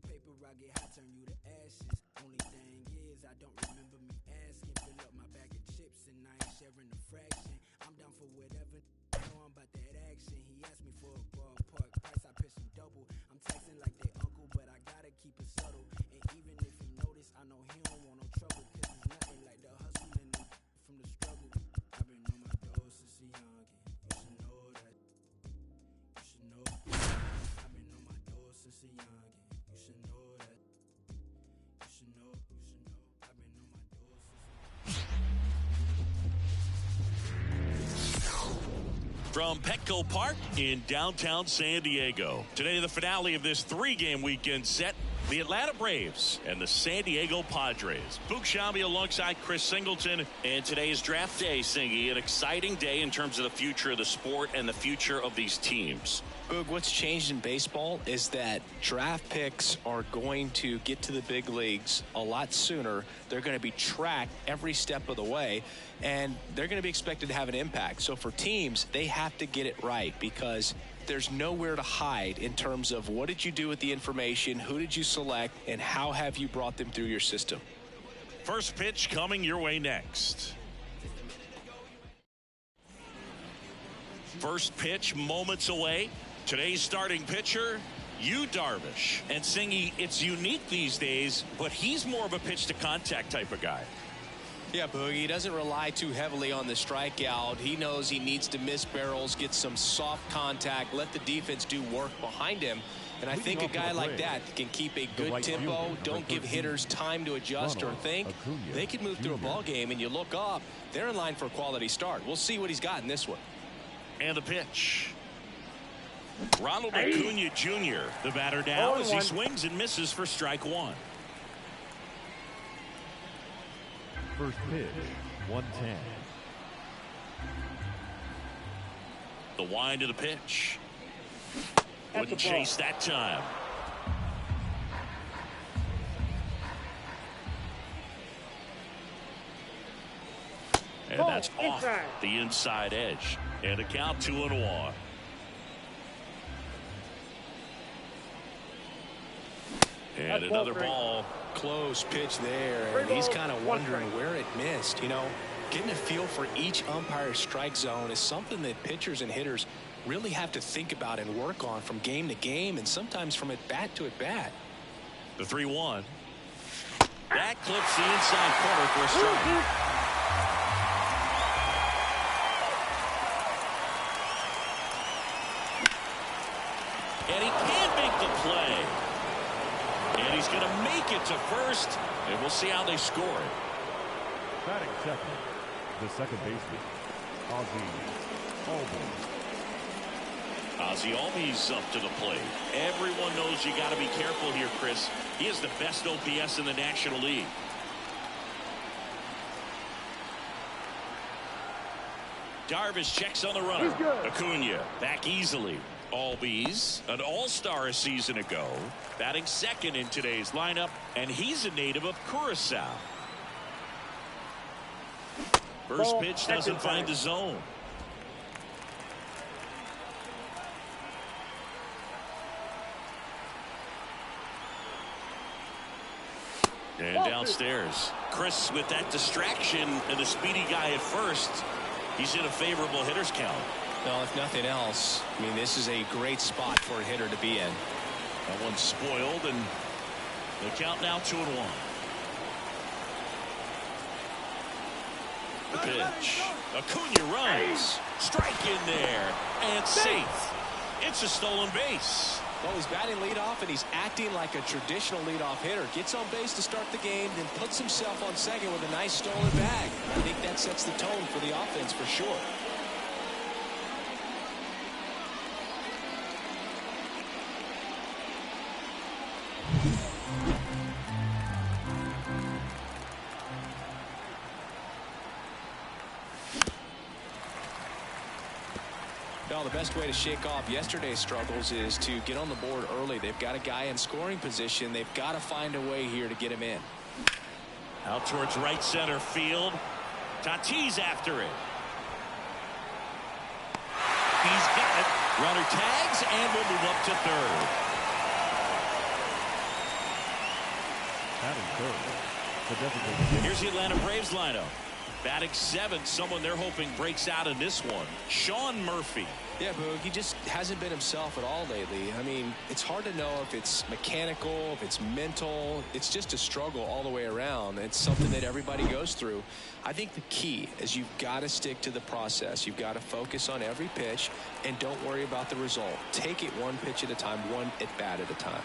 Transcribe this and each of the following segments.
paper, I get hot, turn you to ashes. Only thing is, I don't remember me asking. Fill up my bag of chips and I ain't sharing a fraction. I'm down for whatever. Know I'm about that action. He asked me for a ballpark price, I pitched him double. I'm taxing like they uncle, but I gotta keep it subtle. And even if he notice, I know he don't want no trouble. Cause it's nothing like the hustle and the from the struggle. I've been on my doors since a youngin'. You should know that. You should know. I've been on my doors since a youngin'. You should know that. You should know. You should know. I've been on my doors since a From Petco Park in downtown San Diego. Today, the finale of this three-game weekend set. The Atlanta Braves and the San Diego Padres. Boog Sciambi alongside Chris Singleton. And today's draft day, Singy. An exciting day in terms of the future of the sport and the future of these teams. Boog, what's changed in baseball is that draft picks are going to get to the big leagues a lot sooner. They're going to be tracked every step of the way, and they're going to be expected to have an impact. So for teams, they have to get it right because there's nowhere to hide in terms of what did you do with the information, who did you select, and how have you brought them through your system. First pitch coming your way next. First pitch moments away. Today's starting pitcher, Yu Darvish. And Singy, it's unique these days, but he's more of a pitch to contact type of guy. Yeah, Boogie, he doesn't rely too heavily on the strikeout. He knows he needs to miss barrels, get some soft contact, let the defense do work behind him. And I think a guy like that can keep a good tempo, don't give hitters time to adjust or think. They can move through a ball game, and you look up, they're in line for a quality start. We'll see what he's got in this one. And the pitch. Ronald Acuna Jr., the batter now as he swings and misses for strike one. First pitch, 110. The wind of the pitch. Wouldn't chase that time. And that's off the inside edge. And a count 2-1. And another ball. Close pitch there, and he's kind of wondering where it missed. You know, getting a feel for each umpire's strike zone is something that pitchers and hitters really have to think about and work on from game to game and sometimes from at bat to at bat. The 3-1. That clips the inside corner for a strike. And he can't make the play. And he's going to make it to first, and we'll see how they score it. Batting second, the second baseman, Ozzie Albies up to the plate. Everyone knows you got to be careful here, Chris. He has the best OPS in the National League. Darvish checks on the runner. Acuna back easily. Albies, an all-star a season ago, batting second in today's lineup, and he's a native of Curacao. First pitch doesn't find the zone. And downstairs, Chris with that distraction and the speedy guy at first, he's in a favorable hitter's count. Well, if nothing else, I mean, this is a great spot for a hitter to be in. That one's spoiled, and the count now 2-1. The pitch. Acuna runs. Strike in there. And safe. It's a stolen base. Well, he's batting leadoff, and he's acting like a traditional leadoff hitter. Gets on base to start the game, then puts himself on second with a nice stolen bag. I think that sets the tone for the offense for sure. Well, the best way to shake off yesterday's struggles is to get on the board early. They've got a guy in scoring position. They've got to find a way here to get him in. Out towards right center field. Tatis after it. He's got it. Runner tags and will move up to third. Batting third, the designated. Here's the Atlanta Braves lineup. Batting seventh, someone they're hoping breaks out in this one. Sean Murphy. Yeah, Boog, he just hasn't been himself at all lately. I mean, it's hard to know if it's mechanical, if it's mental. It's just a struggle all the way around. It's something that everybody goes through. I think the key is you've got to stick to the process. You've got to focus on every pitch and don't worry about the result. Take it one pitch at a time, one at bat at a time.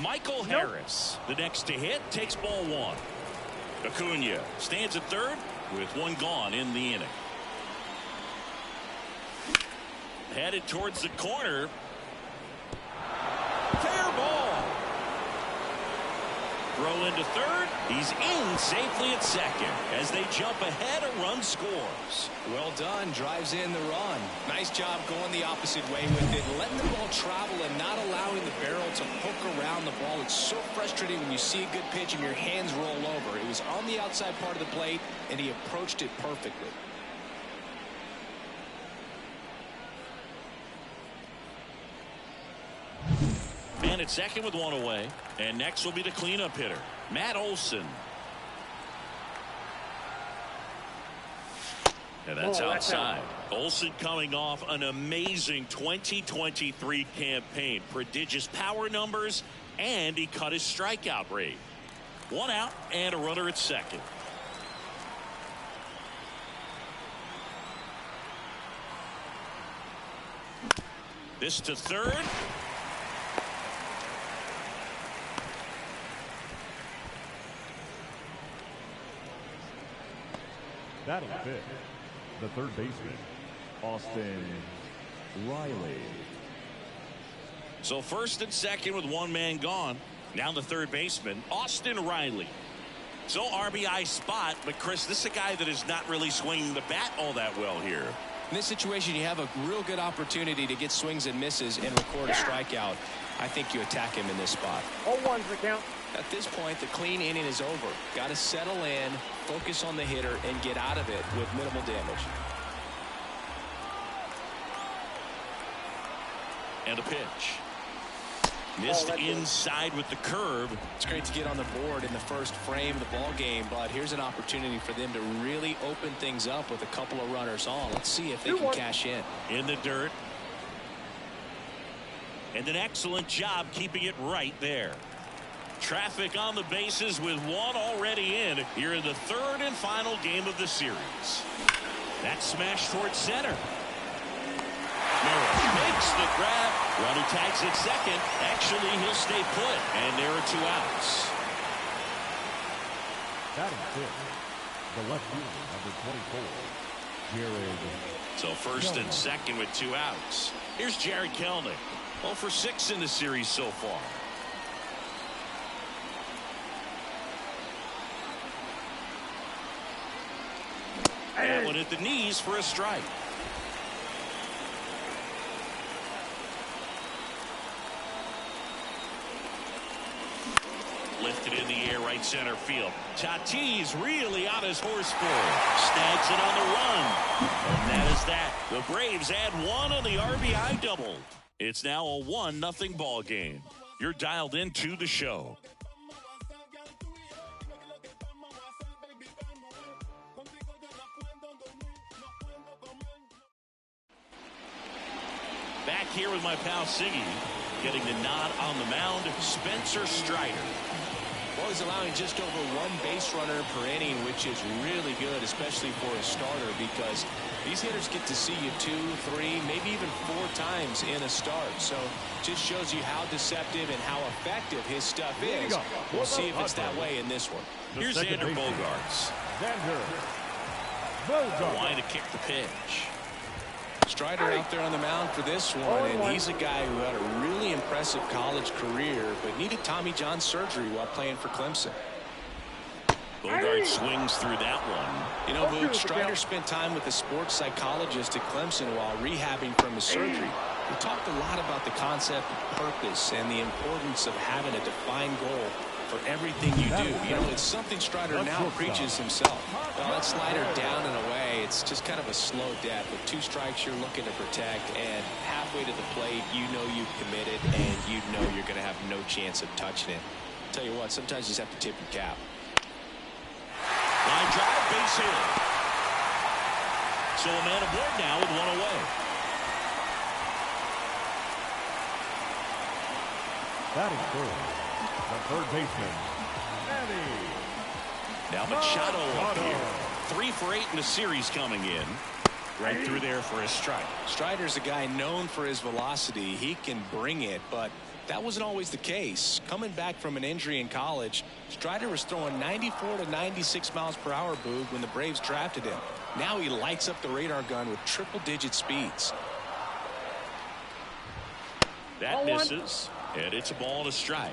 Michael Harris, the next to hit, takes ball one. Acuna stands at third with one gone in the inning. Headed towards the corner. Fair ball. Throw into third. He's in safely at second. As they jump ahead, a run scores. Well done. Drives in the run. Nice job going the opposite way with it. Letting the ball travel and not allowing the barrel to hook around the ball. It's so frustrating when you see a good pitch and your hands roll over. It was on the outside part of the plate, and he approached it perfectly. Man at second with one away. And next will be the cleanup hitter, Matt Olson. And that's outside. Olson coming off an amazing 2023 campaign. Prodigious power numbers, and he cut his strikeout rate. One out and a runner at second. This to third. Batting fifth, the third baseman, Austin Riley. So first and second with one man gone. Now the third baseman, Austin Riley. So RBI spot, but Chris, this is a guy that is not really swinging the bat all that well here. In this situation, you have a real good opportunity to get swings and misses and record a strikeout. I think you attack him in this spot. 0-1's the count. At this point, the clean inning is over. Got to settle in, focus on the hitter, and get out of it with minimal damage. And a pitch. Missed inside with the curve. It's great to get on the board in the first frame of the ball game, but here's an opportunity for them to really open things up with a couple of runners on. Let's see if they can cash in. In the dirt. And an excellent job keeping it right there. Traffic on the bases with one already in here in the third and final game of the series. That smash towards center. Merrill makes the grab. Runner tags at second. Actually, he'll stay put. And there are two outs. Batting fifth, the left fielder, number 24, Jared. So first and second with two outs. Here's Jared Kelnick. 0 for 6 in the series so far. That one at the knees for a strike. Lifted in the air, right center field. Tatis really on his horse for it. Snags it on the run. And that is that. The Braves add one on the RBI double. It's now a 1-0 ball game. You're dialed into the show. Back here with my pal Siggy, getting the nod on the mound, Spencer Strider. Well, he's allowing just over one base runner per inning, which is really good, especially for a starter, because these hitters get to see you 2, 3, maybe even 4 times in a start. So just shows you how deceptive and how effective his stuff is. We'll see if it's that way in this one. Here's Xander Bogaerts. Xander Bogaerts. Line to kick the pitch. Strider out there on the mound for this one, and he's a guy who had a really impressive college career, but needed Tommy John surgery while playing for Clemson. Bogaerts swings through that one. You know, Boog, Strider spent time with a sports psychologist at Clemson while rehabbing from his surgery. We talked a lot about the concept of purpose and the importance of having a defined goal. for everything you do. You know, it's something Strider now preaches himself. Well, that slider down and away, it's just kind of a slow death. With 2 strikes, you're looking to protect, and halfway to the plate, you know you've committed, and you know you're going to have no chance of touching it. Tell you what, sometimes you just have to tip your cap. Line drive, base hit. So a man aboard now with 1 away. Batting third, the third baseman, Manny. Now Machado up here. 3 for 8 in the series coming in. Right through there for a strike. Strider's a guy known for his velocity. He can bring it, but that wasn't always the case. Coming back from an injury in college, Strider was throwing 94 to 96 miles per hour, Boog, when the Braves drafted him. Now he lights up the radar gun with triple-digit speeds. That misses, and it's a ball and a strike.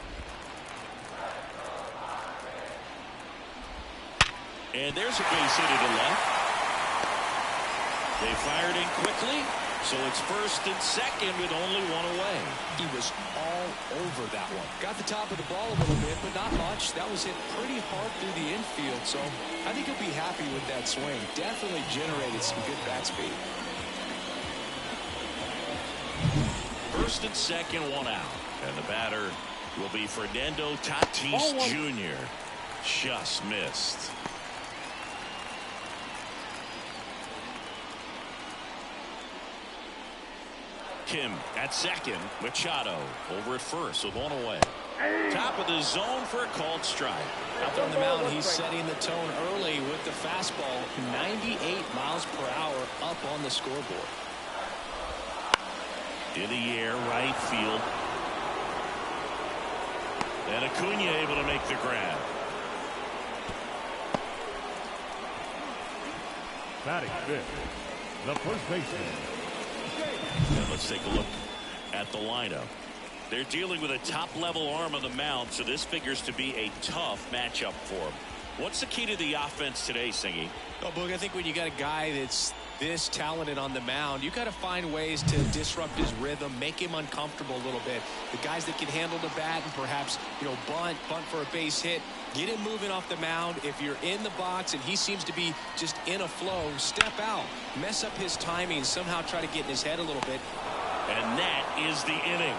And there's a base hit to the left. They fired in quickly, so it's first and second with only 1 away. He was all over that one. Got the top of the ball a little bit, but not much. That was hit pretty hard through the infield, so I think he'll be happy with that swing. Definitely generated some good bat speed. First and second, 1 out. And the batter will be Fernando Tatis Jr. Just missed. Kim at second. Machado over at first with 1 away. Top of the zone for a called strike. Out there on the mound, he's setting the tone early with the fastball. 98 miles per hour up on the scoreboard. In the air, right field. And Acuna able to make the grab. Batting fifth, the first baseman. And let's take a look at the lineup. They're dealing with a top-level arm on the mound, so this figures to be a tough matchup for them. What's the key to the offense today, Singy? Oh, Boog, I think when you got a guy that's this talented on the mound, you got to find ways to disrupt his rhythm, make him uncomfortable a little bit. The guys that can handle the bat and perhaps, bunt for a base hit, get him moving off the mound. If you're in the box and he seems to be just in a flow, step out, mess up his timing, somehow try to get in his head a little bit. And that is the inning.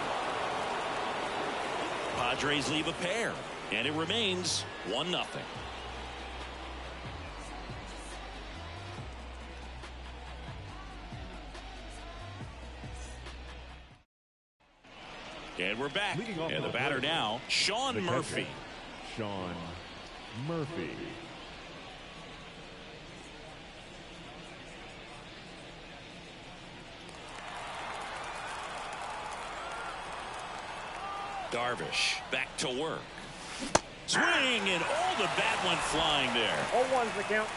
Padres leave a pair, and it remains 1-0. And we're back. And the batter now, Sean Murphy. Sean Murphy. Darvish back to work. Swing, and the bat went flying there. 0-1's the count.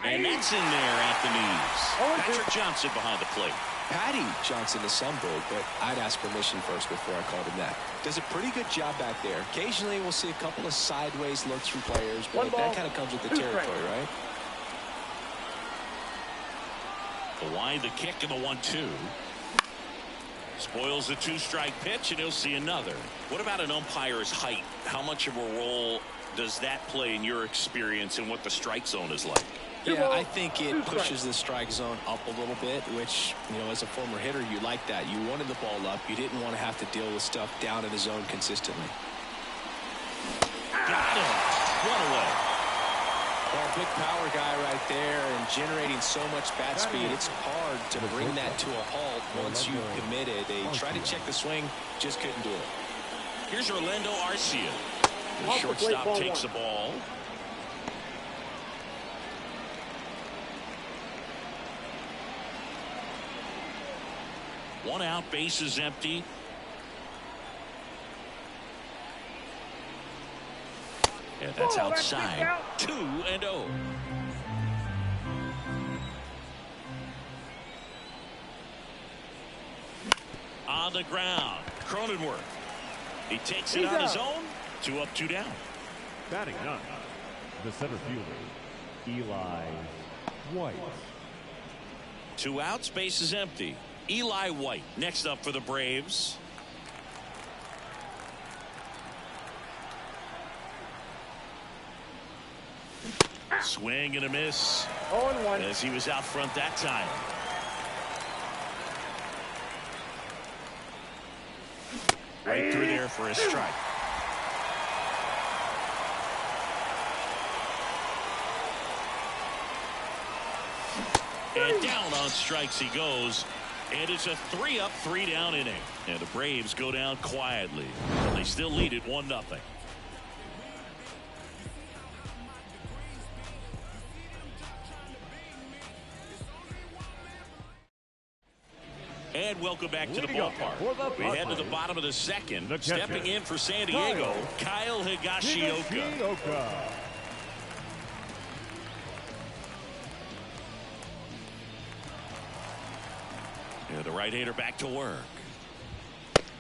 And that's in there at the knees. Patrick Johnson behind the plate. Patty Johnson is some Boog, but I'd ask permission first before I called him that. Does a pretty good job back there. Occasionally we'll see a couple of sideways looks from players, but that kind of comes with the territory, right? The wide, the kick, and the 1-2. Spoils the 2-strike pitch, and he'll see another. What about an umpire's height? How much of a role does that play in your experience and what the strike zone is like? Yeah, I think it pushes the strike zone up a little bit, which, as a former hitter, you like that. You wanted the ball up. You didn't want to have to deal with stuff down in the zone consistently. Got him. 1 away. Well, big power guy right there and generating so much bat speed. It's hard to bring that to a halt once you've committed. They tried to check the swing, just couldn't do it. Here's Orlando Arcia. The shortstop takes the ball. One out, base is empty. And that's outside. 2-0. On the ground, Cronenworth. He takes it on his own. 2 up, 2 down. Batting 9, the center fielder, Eli White. 2 outs, base is empty. Eli White next up for the Braves. Swing and a miss. 0-1. As he was out front that time. Right through there for a strike. And down on strikes he goes. And it's a 3-up, 3-down inning. And the Braves go down quietly. They still lead it 1-0. And welcome back to the ballpark. We head to the bottom of the second. Stepping in for San Diego, Kyle Higashioka. Yeah, the right-hander back to work.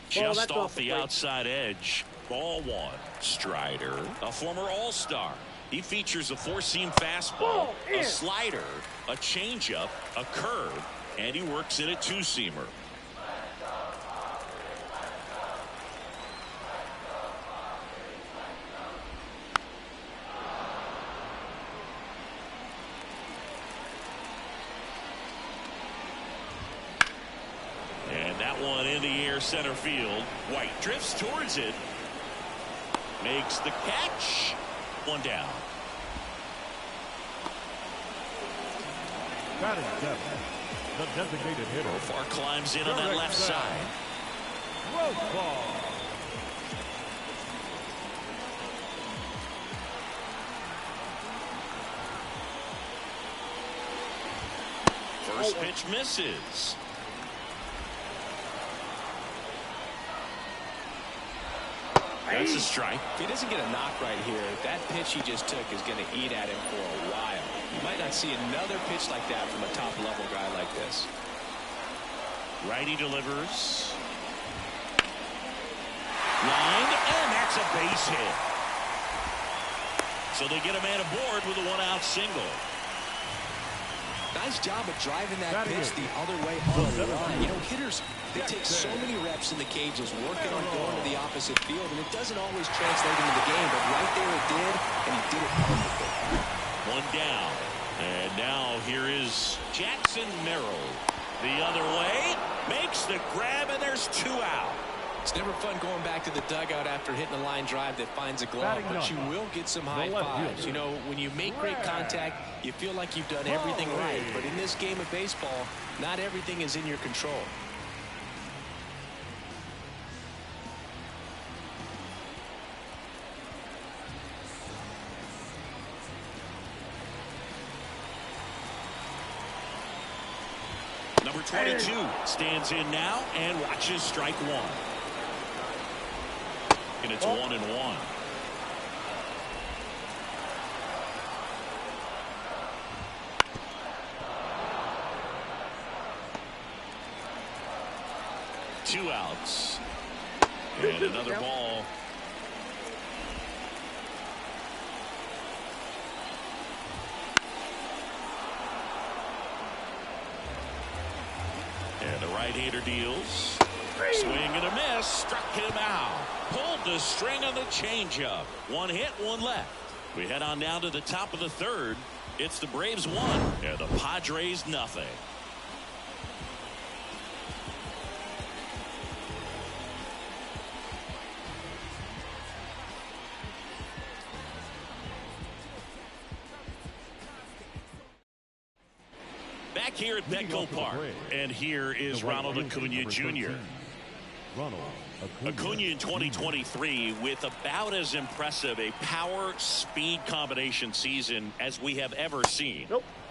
Just off the outside edge. Ball 1. Strider, a former All-Star. He features a 4-seam fastball, a slider, a changeup, a curve, and he works in a 2-seamer. And that one in the air center field. White drifts towards it. Makes the catch. 1 down. Batting 7. The designated hitter. Far climbs in on that left side. Road ball. First pitch misses. That's a strike. If he doesn't get a knock right here, that pitch he just took is going to eat at him for a while. You might not see another pitch like that from a top-level guy like this. Righty delivers. Line, and that's a base hit. So they get a man aboard with a 1-out single. Nice job of driving that pitch the other way on the line. You know, hitters, they take so many reps in the cages working on going to the opposite field, and it doesn't always translate into the game, but right there it did, and he did it perfectly. 1 down. And now here is Jackson Merrill. The other way, makes the grab, and there's 2 out. It's never fun going back to the dugout after hitting a line drive that finds a glove, but you will get some high fives. You know, when you make great contact, you feel like you've done everything right. But in this game of baseball, not everything is in your control. Number 22 stands in now and watches strike 1. And it's 1-1. Two outs. And another ball. And the right-hander deals. Swing and a miss. Struck him out. Pulled the string on the changeup. 1 hit, 1 left. We head on down to the top of the 3rd. It's the Braves 1 and the Padres nothing. Back here at Petco Park, and here is Ronald Acuna Jr. Acuna in 2023 with about as impressive a power speed combination season as we have ever seen.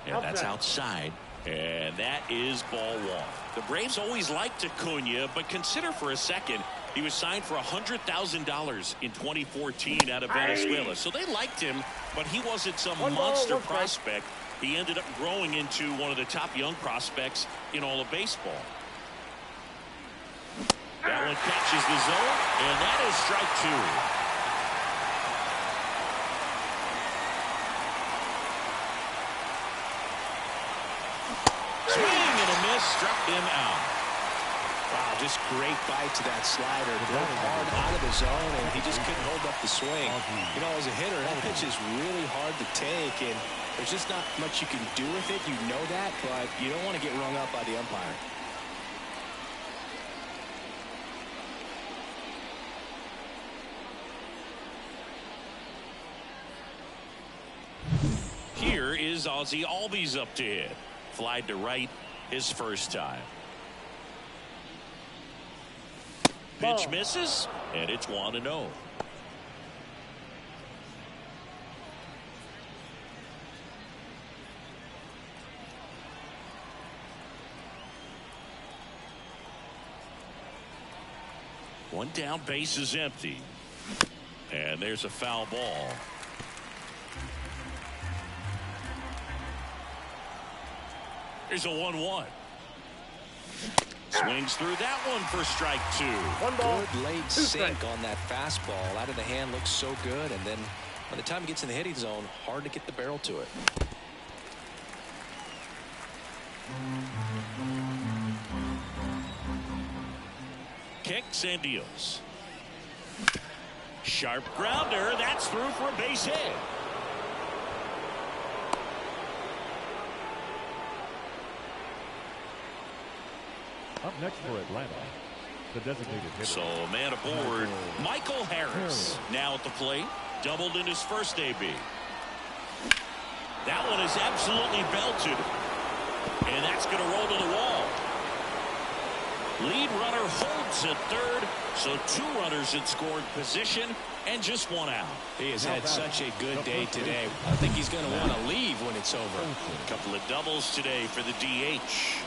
And that's outside, and that is ball 1. The Braves always liked Acuna, but consider for a second he was signed for $100,000 in 2014 out of Venezuela. So they liked him, but he wasn't some monster prospect. He ended up growing into one of the top young prospects in all of baseball. That one catches the zone, and that is strike 2. struck him out. Wow, just great bite to that slider. Drove hard out of the zone, and he just couldn't hold up the swing. You know, as a hitter, that pitch is really hard to take, and there's just not much you can do with it. You know that, but you don't want to get rung up by the umpire. Here is Ozzie Albies up to hit. Flied to right his first time. Pitch misses, and it's 1-0. One down, base is empty. And there's a foul ball. Here's a 1-1. Swings through that one for strike 2. One ball. Good late sink on that fastball. Out of the hand looks so good, and then by the time it gets in the hitting zone, hard to get the barrel to it. Kicks and deals. Sharp grounder. That's through for a base hit. Up next for Atlanta, the designated hitter. So man aboard, Michael Harris. Now at the plate, doubled in his first AB. That one is absolutely belted. And that's going to roll to the wall. Lead runner holds at third, so 2 runners in scoring position and just 1 out. He has had such a good day today. I think he's going to want to leave when it's over. A couple of doubles today for the DH.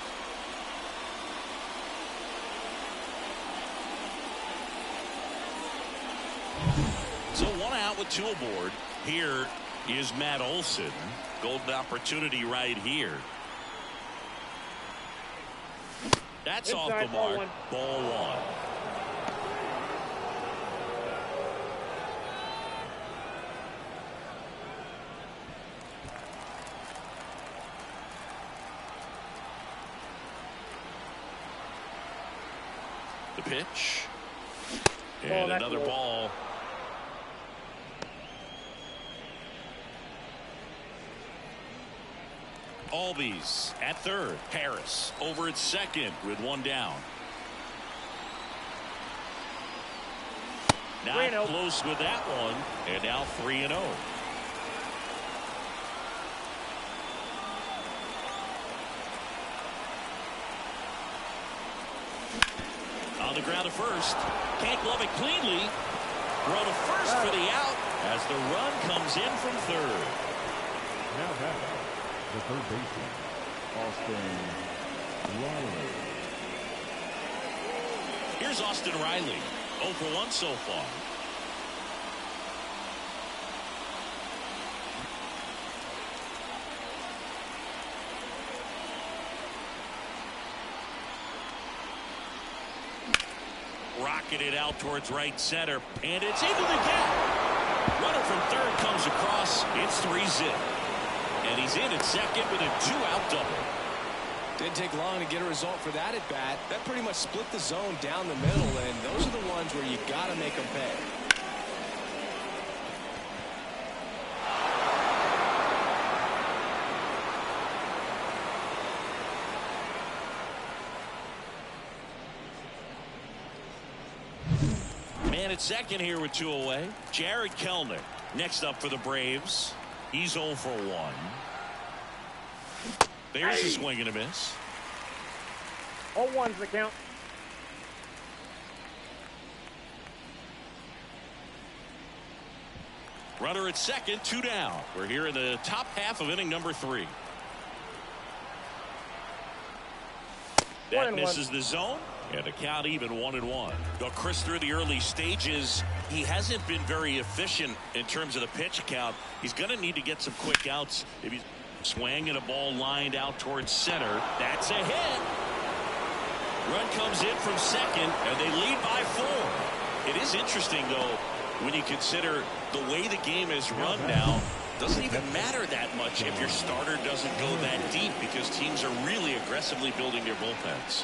So 1 out with 2 aboard. Here is Matt Olson. Golden opportunity right here. That's off the mark. Ball 1. The pitch. And another ball. Albies at third. Harris over at second with 1 down. Not close with that one. And now 3-0. On the ground to first. Can't glove it cleanly. Throw to first for the out as the run comes in from third. Now back, the third baseman, Austin Riley. Here's Austin Riley. 0 for 1 so far. Rocketed out towards right center, and it's into the gap. Runner from third comes across. It's 3-0. And he's in at second with a 2-out double. Didn't take long to get a result for that at bat. That pretty much split the zone down the middle, and those are the ones where you got to make them pay. Man at second here with 2 away. Jared Kelnick next up for the Braves. He's 0 for 1. There's a swing and a miss. 0-1's the count. Runner at second, 2 down. We're here in the top half of inning number 3. That misses the zone, and the count even 1-1. Though Chris, through the early stages, he hasn't been very efficient in terms of the pitch count. He's going to need to get some quick outs. If he's swinging a ball lined out towards center, that's a hit. Run comes in from second, and they lead by 4. It is interesting, though, when you consider the way the game is run now. Doesn't even matter that much if your starter doesn't go that deep because teams are really aggressively building their bullpens.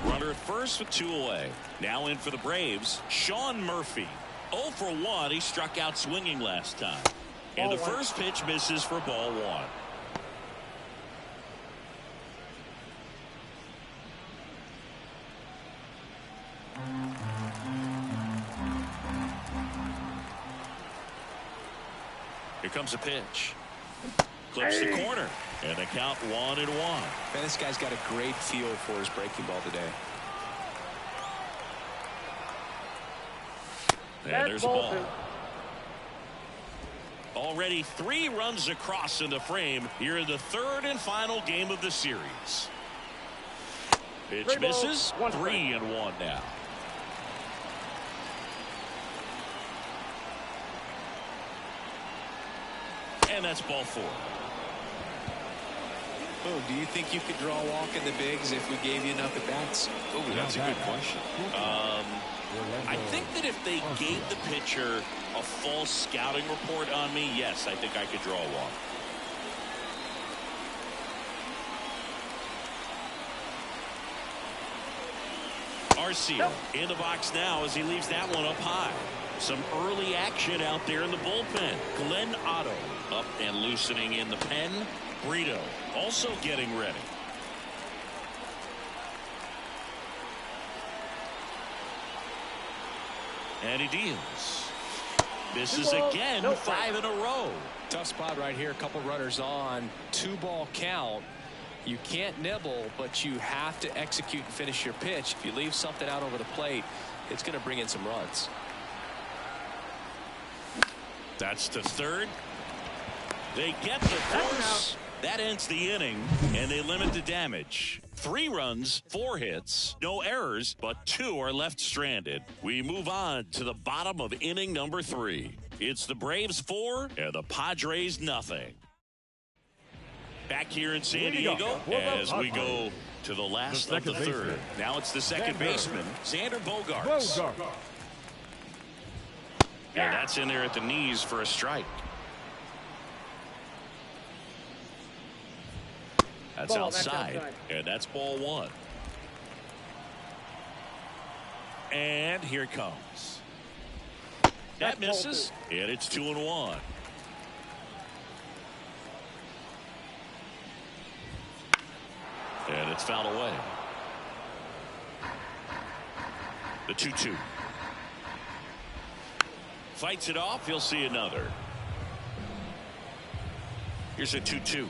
Runner at first with 2 away. Now in for the Braves, Sean Murphy. 0 for 1. He struck out swinging last time. And the first pitch misses for ball 1. Here comes a pitch. Clips the corner. And the count 1-1. Man, this guy's got a great feel for his breaking ball today. And there's a ball. Already 3 runs across in the frame here in the 3rd and final game of the series. Pitch misses. 3-1 now. And that's ball 4. Oh, do you think you could draw a walk in the bigs if we gave you enough at bats? Oh, that's a good question. I think that if they gave the pitcher a full scouting report on me, yes, I think I could draw a walk. Arcia in the box now as he leaves that one up high. Some early action out there in the bullpen. Glenn Otto up and loosening in the pen. Brito also getting ready. And he deals. Misses again. 5 in a row. Tough spot right here. A couple runners on. 2-ball count. You can't nibble, but you have to execute and finish your pitch. If you leave something out over the plate, it's going to bring in some runs. That's to third. They get the force. That ends the inning, and they limit the damage. 3 runs, 4 hits, no errors, but 2 are left stranded. We move on to the bottom of inning number 3. It's the Braves 4 and the Padres nothing. Back here in San Diego as we go to the last of the 3rd. Now it's the second baseman, Xander Bogaerts. And that's in there at the knees for a strike. That's outside. And that's ball 1. And here it comes. That misses. And it's 2-1. And it's fouled away. The 2-2. Fights it off. He'll see another. Here's a 2-2.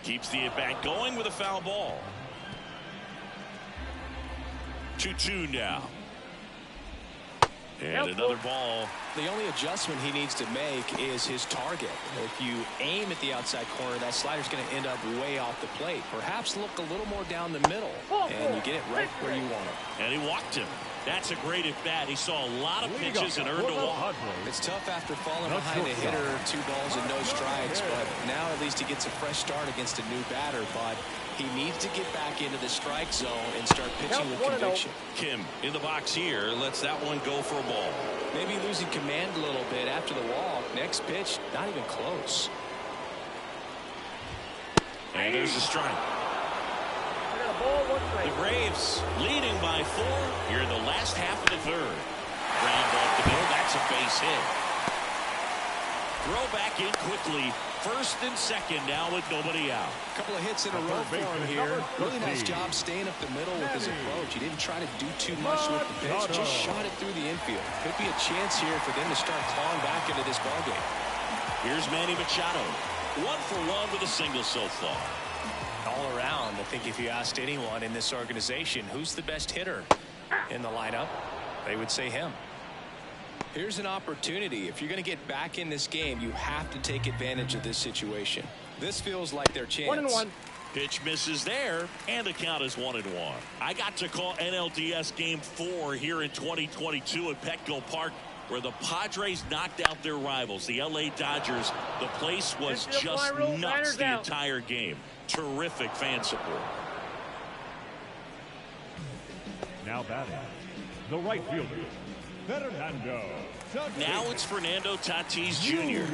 Keeps the at-bat going with a foul ball. 2-2 now. And another ball. The only adjustment he needs to make is his target. If you aim at the outside corner, that slider's going to end up way off the plate. Perhaps look a little more down the middle, and you get it right where you want it. And he walked him. That's a great at-bat. He saw a lot of pitches and earned a walk. It's tough after falling behind a hitter, 2 balls and no strikes, but now at least he gets a fresh start against a new batter. But he needs to get back into the strike zone and start pitching with conviction. Kim in the box here lets that one go for a ball. Maybe losing command a little bit after the walk. Next pitch, not even close. And there's a strike. The Braves leading by 4 here in the last half of the 3rd. Ground off the middle. That's a base hit. Throw back in quickly. 1st and 2nd now with nobody out. A couple of hits in a row for him here. Really nice job staying up the middle with his approach. He didn't try to do too much with the pitch. Just shot it through the infield. Could be a chance here for them to start clawing back into this ballgame. Here's Manny Machado. 1 for 1 with a single so far. All around, I think if you asked anyone in this organization who's the best hitter in the lineup, they would say him. Here's an opportunity. If you're going to get back in this game, you have to take advantage of this situation. This feels like their chance. 1-1. Pitch misses there, and the count is 1-1. I got to call NLDS Game 4 here in 2022 at Petco Park, where the Padres knocked out their rivals, the LA Dodgers. The place was just nuts the entire game. Terrific fan support. Now batting, The right fielder, Fernando. Now it's Fernando Tatis Jr.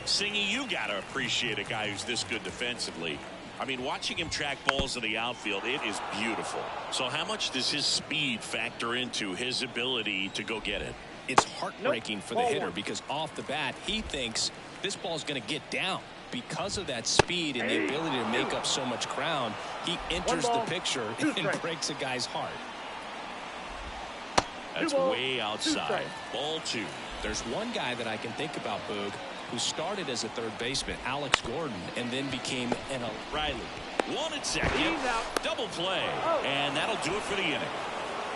Singy, you got to appreciate a guy who's this good defensively. I mean, watching him track balls in the outfield, it is beautiful. So how much does his speed factor into his ability to go get it? It's heartbreaking for the hitter because off the bat, he thinks this ball's going to get down. Because of that speed and the ability to make up so much ground, he enters the picture and breaks a guy's heart. That's way outside. Ball 2. There's one guy that I can think about, Boog, who started as a third baseman, Alex Gordon, and then became an Riley. 1 at second. Double play. And that'll do it for the inning.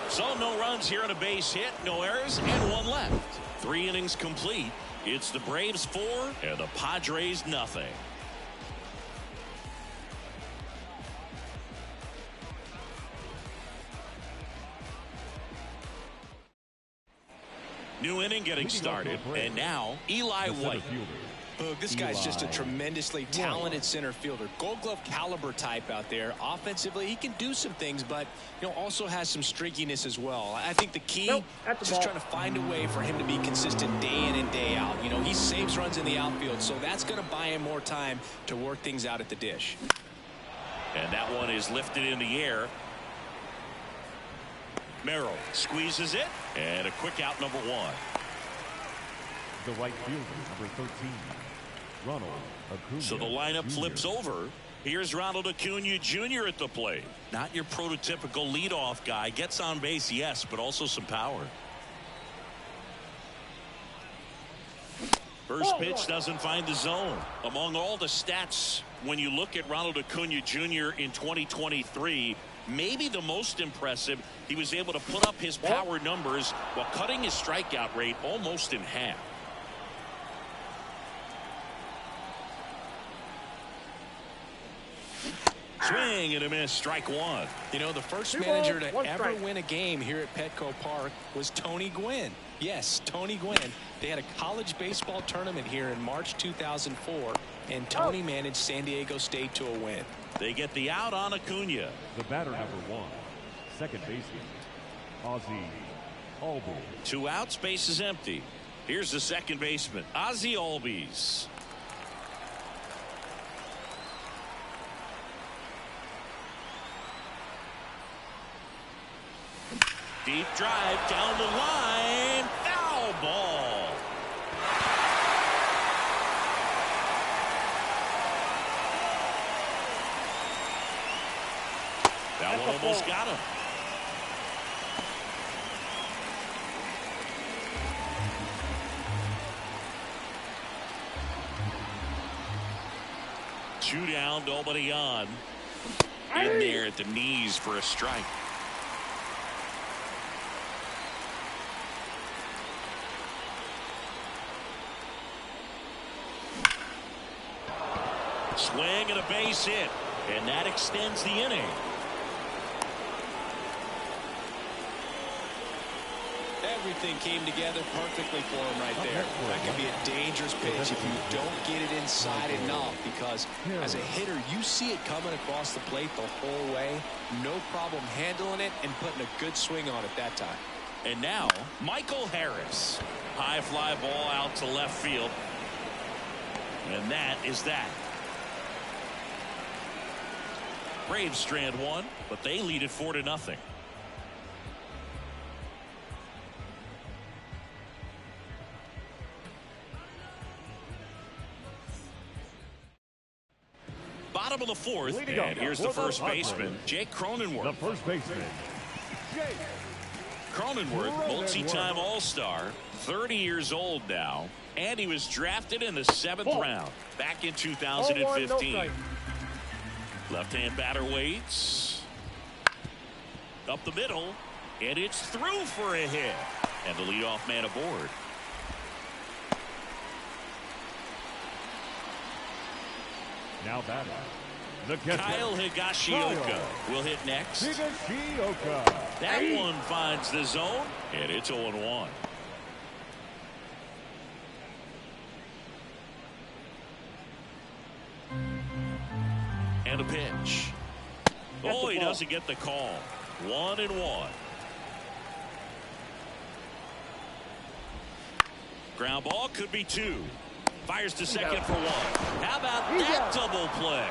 So no runs here on a base hit, no errors, and 1 left. 3 innings complete. It's the Braves 4 and the Padres nothing. New inning getting started, and now Eli White. This guy's just a tremendously talented center fielder. Gold Glove caliber type out there. Offensively, he can do some things, but also has some streakiness as well. I think the key is just trying to find a way for him to be consistent day in and day out. He saves runs in the outfield, so that's going to buy him more time to work things out at the dish. And that one is lifted in the air. Merrill squeezes it, and a quick out, number 1. The right fielder, number 13, Ronald Acuna. So the lineup Jr. flips over. Here's Ronald Acuna Jr. at the plate. Not your prototypical leadoff guy. Gets on base, yes, but also some power. First pitch doesn't find the zone. Among all the stats, when you look at Ronald Acuna Jr. in 2023, maybe the most impressive, he was able to put up his power numbers while cutting his strikeout rate almost in half. Swing and a miss, strike 1. The first manager to ever win a game here at Petco Park was Tony Gwynn. Yes, Tony Gwynn. They had a college baseball tournament here in March 2004, and Tony managed San Diego State to a win. They get the out on Acuna. The batter, number 1, second baseman, Ozzie Albies. 2 outs, base is empty. Here's the second baseman, Ozzie Albies. Deep drive down the line. Foul ball. That one almost got him. Two down, nobody on. In there at the knees for a strike. Swing and a base hit, and that extends the inning. Everything came together perfectly for him right there. That could be a dangerous pitch if you don't get it inside enough, because as a hitter, you see it coming across the plate the whole way. No problem handling it and putting a good swing on it that time. And now, Michael Harris. High fly ball out to left field. And that is that. Braves strand 1, but they lead it 4-0. Bottom of the 4th, and here's the first baseman, Jake Cronenworth. The first baseman, Jake Cronenworth, multi-time All-Star, 30 years old now, and he was drafted in the 7th round back in 2015. Left-hand batter waits. Up the middle, and it's through for a hit. And the leadoff man aboard. now batting, the catcher, Kyle Higashioka will hit next. Higashioka. That one finds the zone, and it's 0-1. And a pitch. Oh, he doesn't get the call. 1-1. Ground ball could be 2. Fires to second for 1. How about that double play?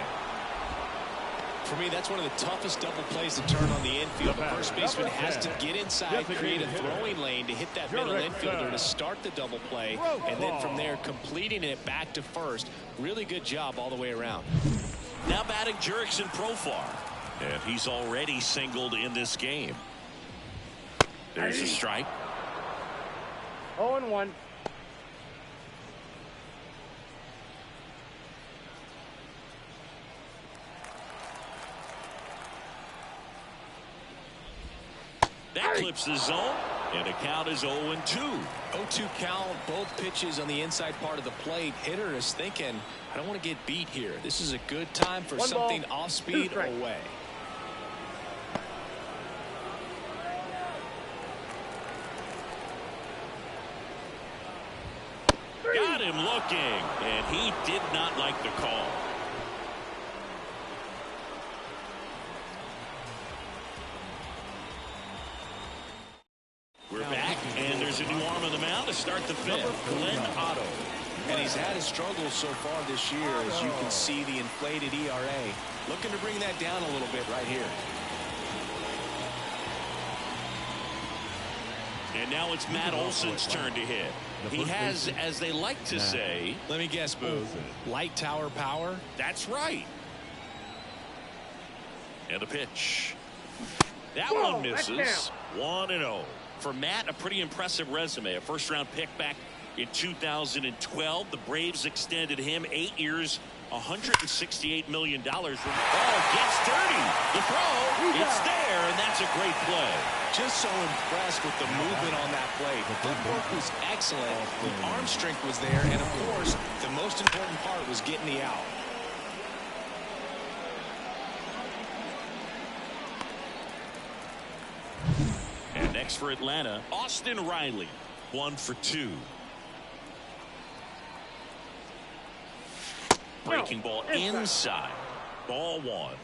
For me, that's one of the toughest double plays to turn on the infield. The first baseman has to get inside, create a throwing lane to hit that middle infielder to start the double play, and then from there, completing it back to first. Really good job all the way around. Now batting Jurickson Profar, and he's already singled in this game. There's a strike. 0-1. That clips the zone, and the count is 0-2. 0-2 count, both pitches on the inside part of the plate. Hitter is thinking, I don't want to get beat here. This is a good time for something off speed or away. Got him looking, and he did not like the call. We're back, and there's a new arm on the mound to start the fifth, Glenn Otto. And he's had his struggles so far this year, as you can see the inflated ERA. Looking to bring that down a little bit right here. And now it's Matt Olson's turn to hit. He has, as they like to say... Let me guess, Boo. Light tower power? That's right. And the pitch. That one misses. 1-0. For Matt, a pretty impressive resume. A first-round pick back in 2012. The Braves extended him 8 years, $168 million. Ball gets dirty. The throw, it's there, and that's a great play. Just so impressed with the movement on that play. The footwork was excellent. The arm strength was there, and of course, the most important part was getting the out. And next for Atlanta, Austin Riley, 1 for 2. Breaking ball inside. Ball 1.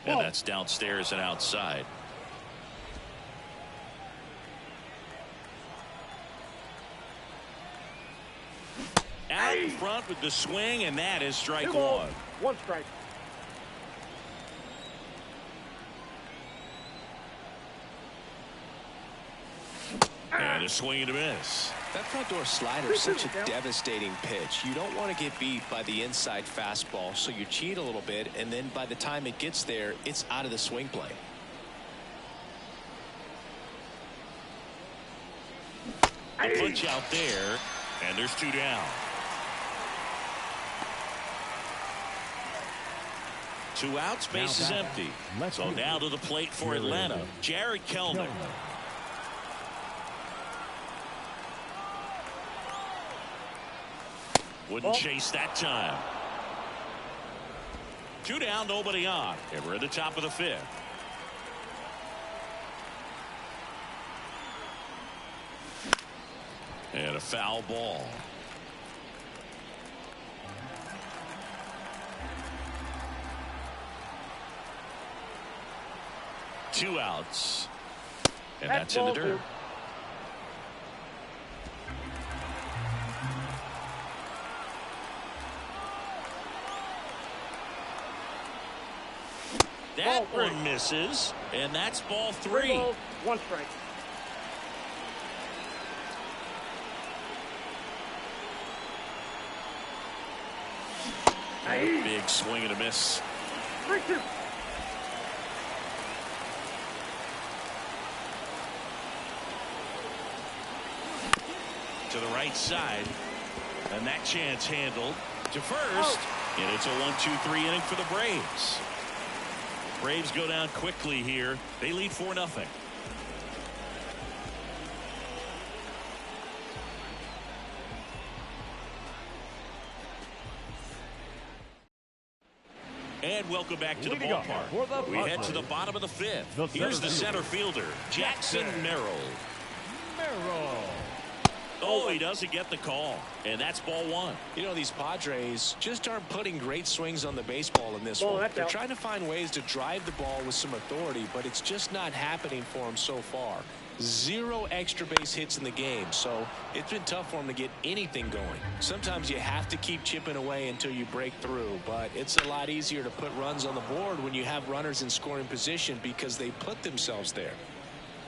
And that's downstairs and outside. Out in front with the swing, and that is strike 1. 1 strike. And a swing and a miss. That front door slider is such a devastating pitch. You don't want to get beat by the inside fastball, so you cheat a little bit, and then by the time it gets there, it's out of the swing play. The punch out there, and there's 2 down. 2 outs, base is empty. So now to the plate for Atlanta, Jared Kellner. Wouldn't chase that time. 2 down, nobody on. And we're at the top of the 5th. And a foul ball. Two outs. And that's in the dirt. That one misses, and that's ball 3. 1 strike. A big swing and a miss. 3-2. To the right side, and that chance handled to first, and it's a 1-2-3 inning for the Braves. Braves go down quickly here. They lead 4-0. And welcome back to the ballpark. We head to the bottom of the 5th. Here's the center fielder, Jackson Merrill. Oh, he doesn't get the call, and that's ball one. You know, these Padres just aren't putting great swings on the baseball in this one. They're trying to find ways to drive the ball with some authority, but it's just not happening for them so far. 0 extra base hits in the game, so it's been tough for them to get anything going. Sometimes you have to keep chipping away until you break through, but it's a lot easier to put runs on the board when you have runners in scoring position because they put themselves there.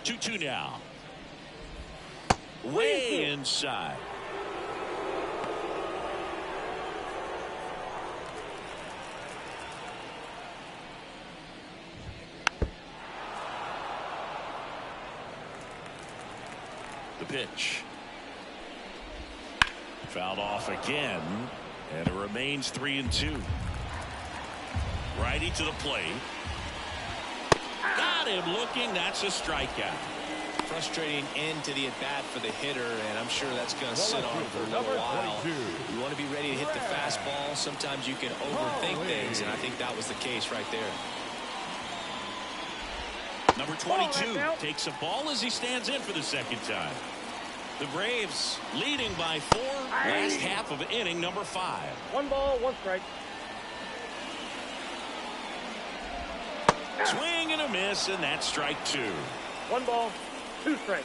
2-2 now. Way inside. The pitch. Fouled off again, and it remains 3-2. Righty to the plate. Got him looking. That's a strikeout. Frustrating end to the at-bat for the hitter, and I'm sure that's going to sit on for a little while. You want to be ready to hit the fastball. Sometimes you can overthink things, and I think that was the case right there. Number 22 takes a ball as he stands in for the second time. The Braves leading by 4. Last half of inning number 5. 1 ball, 1 strike. Swing and a miss, and that's strike 2. 1 ball, 2 strikes.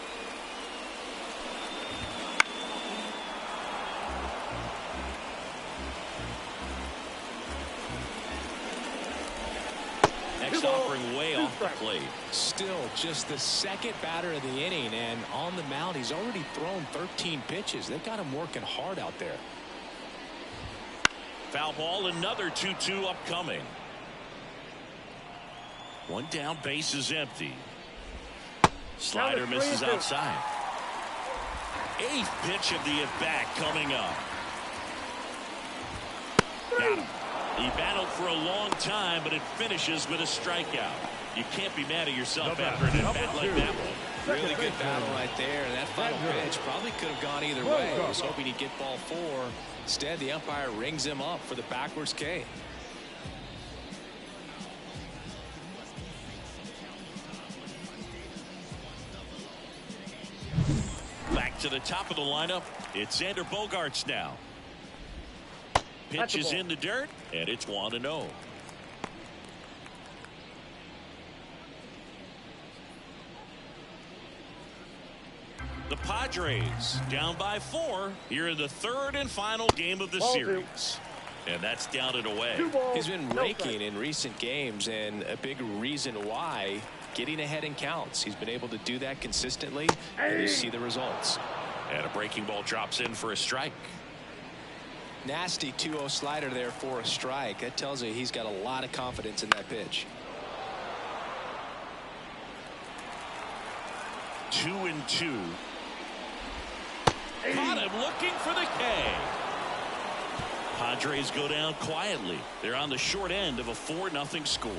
Next offering way off the plate. Still just the second batter of the inning, and on the mound he's already thrown 13 pitches. They've got him working hard out there. Foul ball, another 2-2 upcoming. 1 down, base is empty. Slider misses outside. 8th pitch of the at-bat coming up. Got him. He battled for a long time, but it finishes with a strikeout. You can't be mad at yourself after an at-bat like that one. Really good battle right there, and that final pitch probably could have gone either way. I was hoping he'd get ball 4. Instead, the umpire rings him up for the backwards K. Back to the top of the lineup. It's Xander Bogaerts now. Pitch is in the dirt, and it's 1-0. The Padres down by 4 here in the 3rd and final game of the series. And that's down and away. He's been raking in recent games, and a big reason why, getting ahead in counts. He's been able to do that consistently, and you see the results. And a breaking ball drops in for a strike. Nasty 2-0 slider there for a strike. That tells you he's got a lot of confidence in that pitch. 2-2. Caught him looking for the K. Padres go down quietly. They're on the short end of a 4-0 score.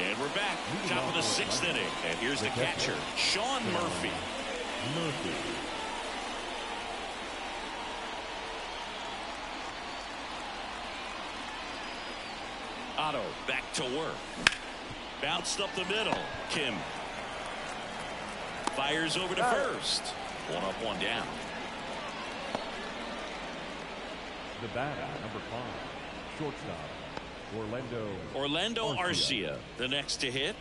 And we're back. Top of the 6th inning. And here's the catcher, Sean Murphy. Otto back to work. Bounced up the middle. Kim fires over to first. 1 up, 1 down. The batter, number 5, shortstop, Orlando Arcia, the next to hit.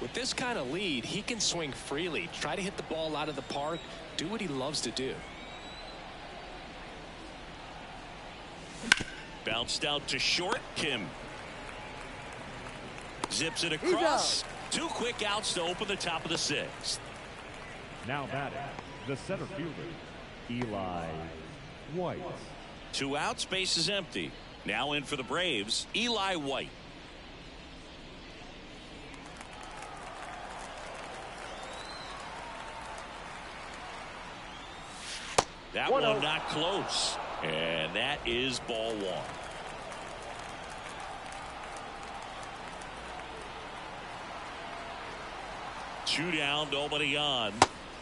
With this kind of lead, he can swing freely, try to hit the ball out of the park, do what he loves to do. Bounced out to short. Kim zips it across. 2 quick outs to open the top of the 6th. Now batting, the center fielder, Eli White. 2 outs, base is empty. Now in for the Braves, Eli White. That one not close. And that is ball 1. Two down, nobody on.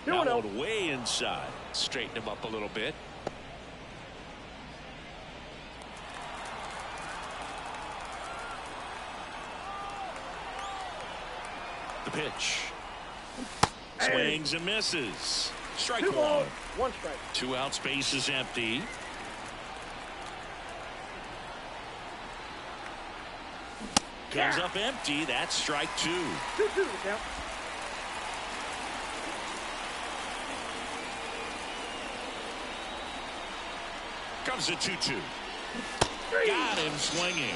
That one way inside. Straighten him up a little bit. The pitch. Swings and misses. Strike 2 one. balls, 1 strike. 2 outs, base is empty. Comes up empty. That's strike 2. 2-2 the count. Comes a 2-2. Got him swinging.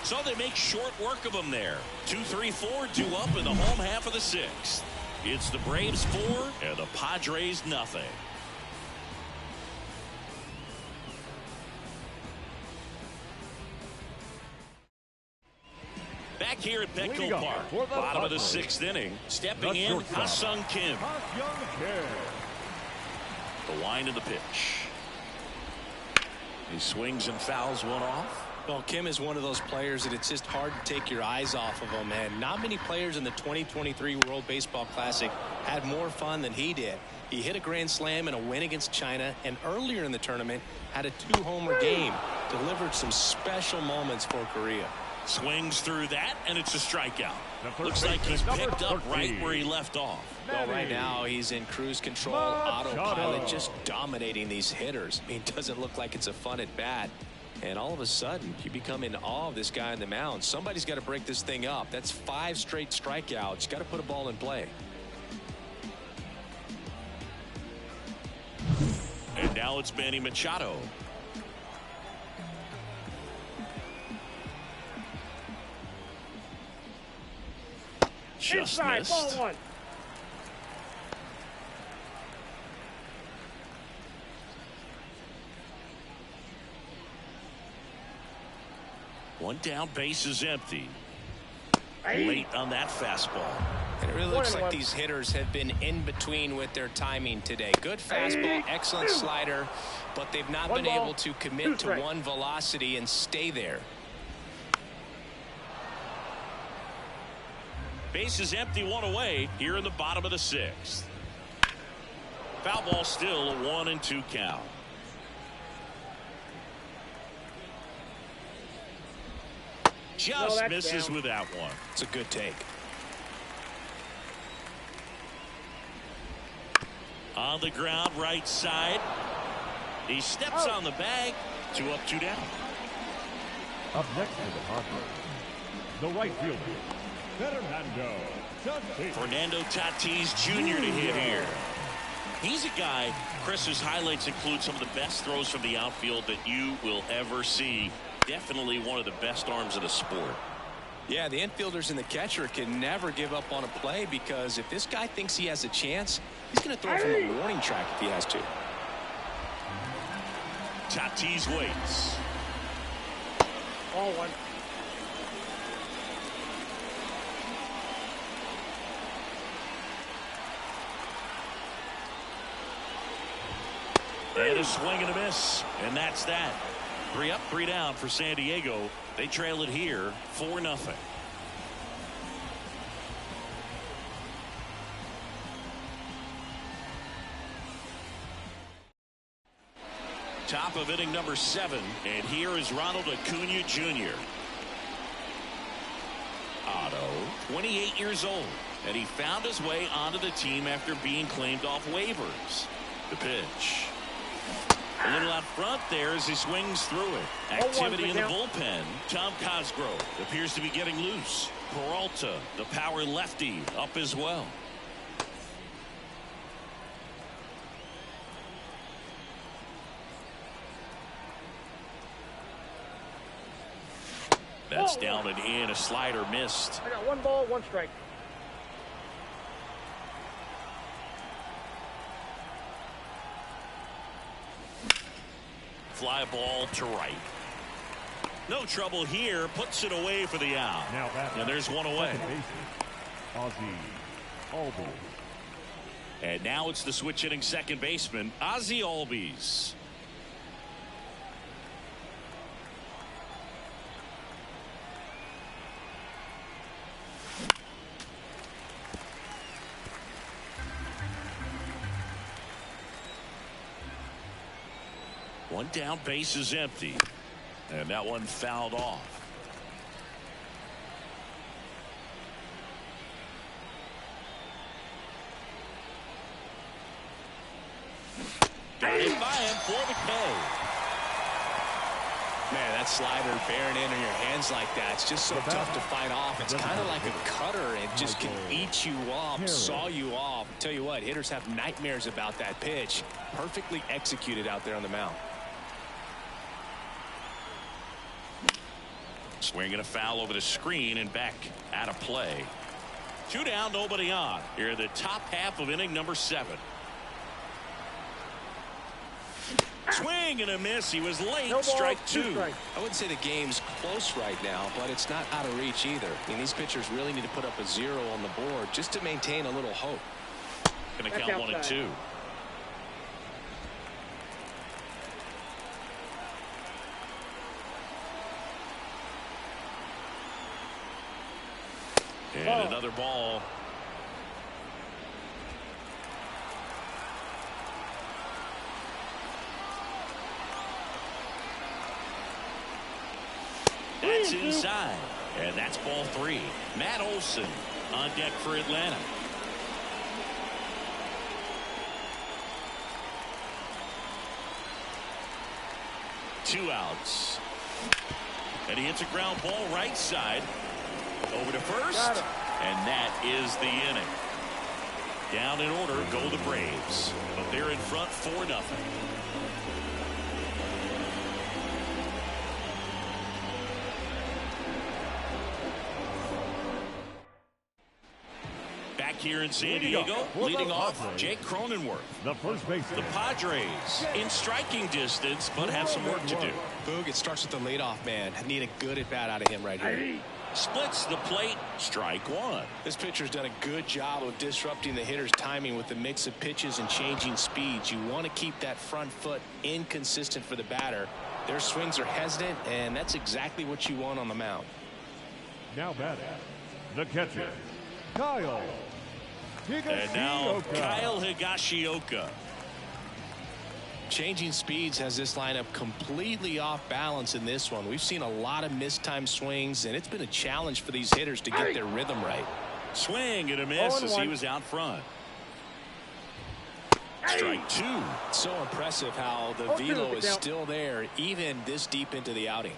So they make short work of him there. 2-3-4 due up in the home half of the 6th. It's the Braves 4 and the Padres nothing. Back here at Petco Park, bottom of the 6th inning, stepping in, Ha-Sung Kim. The wind of the pitch. He swings and fouls one off. Well, Kim is one of those players that it's just hard to take your eyes off of him, and not many players in the 2023 World Baseball Classic had more fun than he did. He hit a grand slam in a win against China, and earlier in the tournament had a 2-homer game. Delivered some special moments for Korea. Swings through that, and it's a strikeout. Looks like he's picked up right where he left off. Well, right now he's in cruise control, autopilot, just dominating these hitters. I mean, it doesn't look like it's a fun at bat. And all of a sudden, you become in awe of this guy on the mound. Somebody's got to break this thing up. That's 5 straight strikeouts. Got to put a ball in play. And now it's Manny Machado. Just Inside, missed. ball 1. One down, base is empty. Late on that fastball. And it really looks like these hitters have been in between with their timing today. Good fastball, excellent slider, but they've not been able to commit to one velocity and stay there. Base is empty, 1 away here in the bottom of the 6th. Foul ball still, a 1-2 count. Just misses with that one. It's a good take. On the ground, right side. He steps on the bag. 2 up, 2 down. Up next to the Padres, the right fielder, Fernando Tatis Jr. to hit here. He's a guy, Chris's highlights include some of the best throws from the outfield that you will ever see. Definitely one of the best arms of the sport. Yeah, the infielders and the catcher can never give up on a play, because if this guy thinks he has a chance, he's going to throw from a warning track if he has to. Tatis waits. Ball 1. And a swing and a miss. And that's that. 3 up, 3 down for San Diego. They trail it here 4-0. Top of inning number 7. And here is Ronald Acuna Jr. Otto, 28 years old. And he found his way onto the team after being claimed off waivers. The pitch. A little out front there as he swings through it. Activity in the bullpen. Tom Cosgrove appears to be getting loose. Peralta, the power lefty, up as well. That's down and in. A slider missed. I got 1 ball, 1 strike. Fly ball to right. No trouble here. Puts it away for the out. And there's 1 away. And now it's the switch hitting second baseman, Ozzie Albies. One down, base is empty. And that one fouled off. for the K. Man, that slider bearing in your hands like that, it's just so tough to fight off. It's kind of like a cutter. It just can eat you up, saw you off. Tell you what, hitters have nightmares about that pitch. Perfectly executed out there on the mound. Swinging a foul over the screen and back out of play. 2 down, nobody on. Here in the top half of inning number 7. Swing and a miss. He was late. No ball, strike 2. strike. I wouldn't say the game's close right now, but it's not out of reach either. I mean, these pitchers really need to put up a 0 on the board just to maintain a little hope. Going to count 1 and 2. And another ball. That's inside. And that's ball 3. Matt Olson on deck for Atlanta. Two outs. And he hits a ground ball right side. Over to first. And that is the inning. Down in order go the Braves. But they're in front 4-0. Back here in San Diego, leading off Jake Cronenworth. The first baseman. The Padres in striking distance, but have some work to do. Boog, it starts with the leadoff man. I need a good at bat out of him right here. Splits the plate, strike 1. This pitcher's done a good job of disrupting the hitter's timing with the mix of pitches and changing speeds. You want to keep that front foot inconsistent for the batter. Their swings are hesitant, and that's exactly what you want on the mound. Now batting, the catcher, Kyle Higashioka. And now Kyle Higashioka. Changing speeds has this lineup completely off balance in this one. We've seen a lot of mistimed swings, and it's been a challenge for these hitters to get their rhythm right. Swing and a miss as he was out front. Strike 2. So impressive how the velo is still there even this deep into the outing.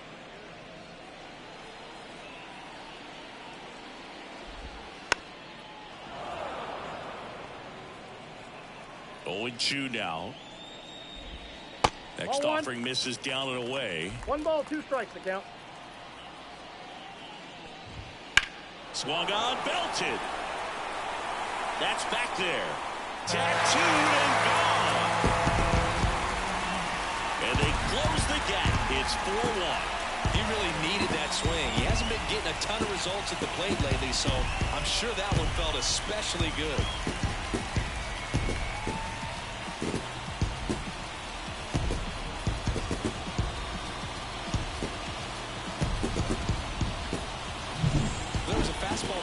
Oh, and 2 now. Next offering misses down and away. 1 ball, 2 strikes to count. Swung on, belted. That's back there. Tattooed and gone. And they close the gap. It's 4-1. He really needed that swing. He hasn't been getting a ton of results at the plate lately, so I'm sure that one felt especially good.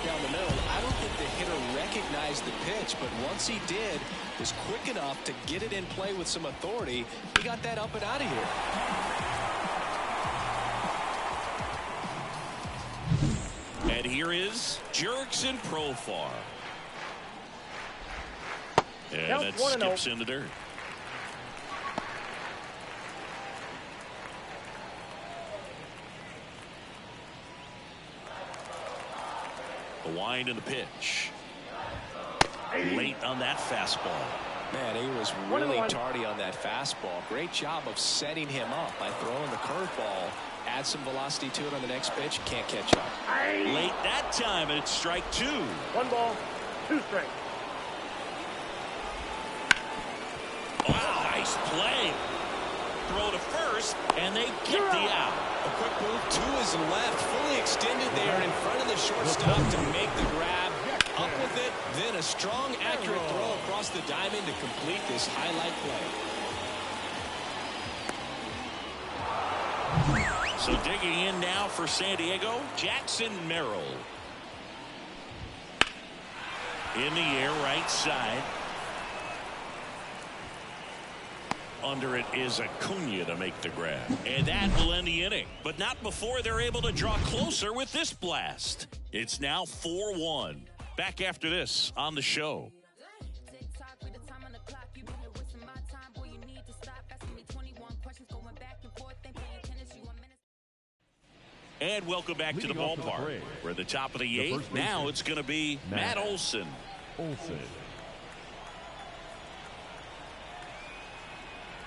Down the middle. I don't think the hitter recognized the pitch, but once he did, was quick enough to get it in play with some authority. He got that up and out of here. And here is Jurickson Profar. And that skips in the dirt. The wind and the pitch. Late on that fastball. Man, he was really tardy on that fastball. Great job of setting him up by throwing the curveball. Add some velocity to it on the next pitch. Can't catch up. Late that time, and it's strike 2. 1 ball, 2 strikes. Wow, nice play. Throw to first, and they get the out. A quick move to his left, fully extended there in front of the shortstop to make the grab. Up with it, then a strong, accurate throw across the diamond to complete this highlight play. So digging in now for San Diego, Jackson Merrill. In the air, right side. Under it is Acuna to make the grab. And that will end the inning. But not before they're able to draw closer with this blast. It's now 4-1. Back after this on the show. And welcome back to the ballpark. We're at the top of the eighth. Now it's going to be Matt Olson.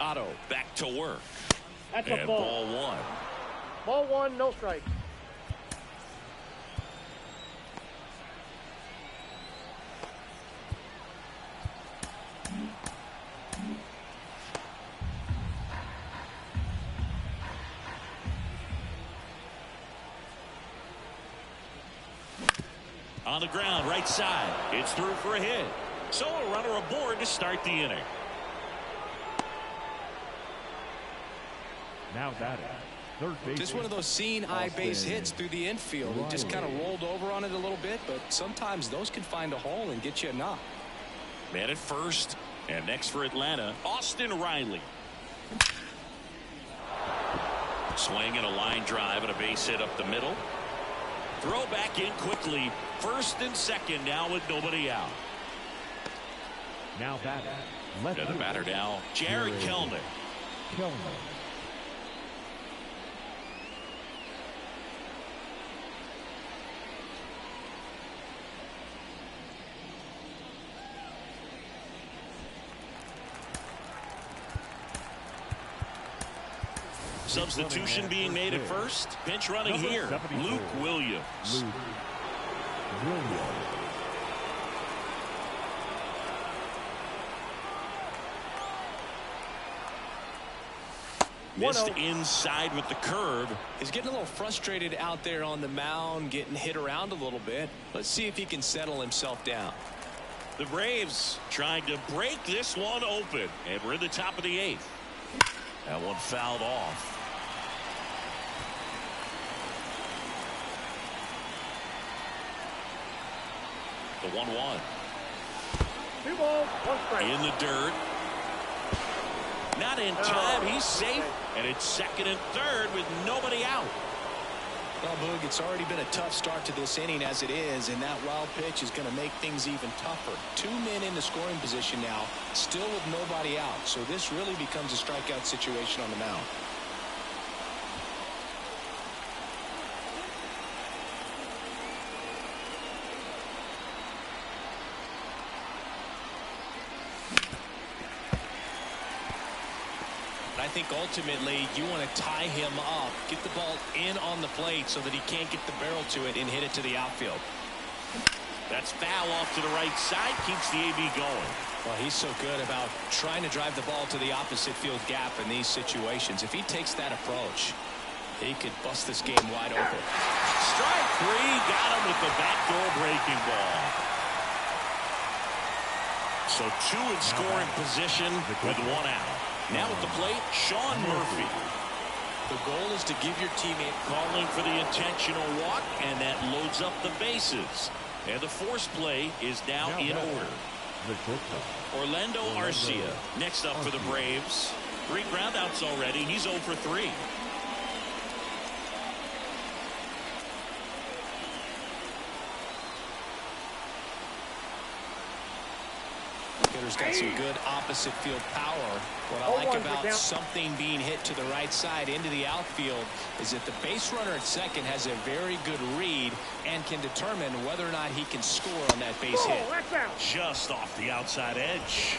Otto back to work. That's and a ball. Ball one. Ball one, no strike. On the ground, right side. It's through for a hit. So a runner aboard to start the inning. Now batting, third base. Just one of those seeing eye base hits through the infield. He just kind of rolled over on it a little bit, but sometimes those can find a hole and get you a knock. Man at first. And next for Atlanta, Austin Riley. Swing and a line drive and a base hit up the middle. Throw back in quickly. First and second now with nobody out. Now batting, left. And the batter now, Jared Kelnick. Substitution being made at first. Pinch running here. Luke Williams. Missed inside with the curve. He's getting a little frustrated out there on the mound, getting hit around a little bit. Let's see if he can settle himself down. The Braves trying to break this one open. And we're in the top of the eighth. That one fouled off. The 1-1. 2 balls, 1 strike. In the dirt. Not in time. He's safe. And it's second and third with nobody out. Well, Boog, it's already been a tough start to this inning as it is, and that wild pitch is going to make things even tougher. 2 men in the scoring position now, still with nobody out. So this really becomes a strikeout situation on the mound. I think ultimately you want to tie him up, get the ball in on the plate so that he can't get the barrel to it and hit it to the outfield. That's foul off to the right side, keeps the AB going. Well, he's so good about trying to drive the ball to the opposite field gap in these situations. If he takes that approach, he could bust this game wide open. Strike 3, got him with the backdoor breaking ball. So 2 in scoring position with 1 out. Now at the plate, Sean Murphy. The goal is to give your teammate calling for the intentional walk, and that loads up the bases. And the force play is now in order. Orlando Arcia next up for the Braves. 3 groundouts already. He's 0 for 3. Hitter's got some good opposite field power. What I like about something being hit to the right side into the outfield is that the base runner at second has a very good read and can determine whether or not he can score on that base hit. Just off the outside edge.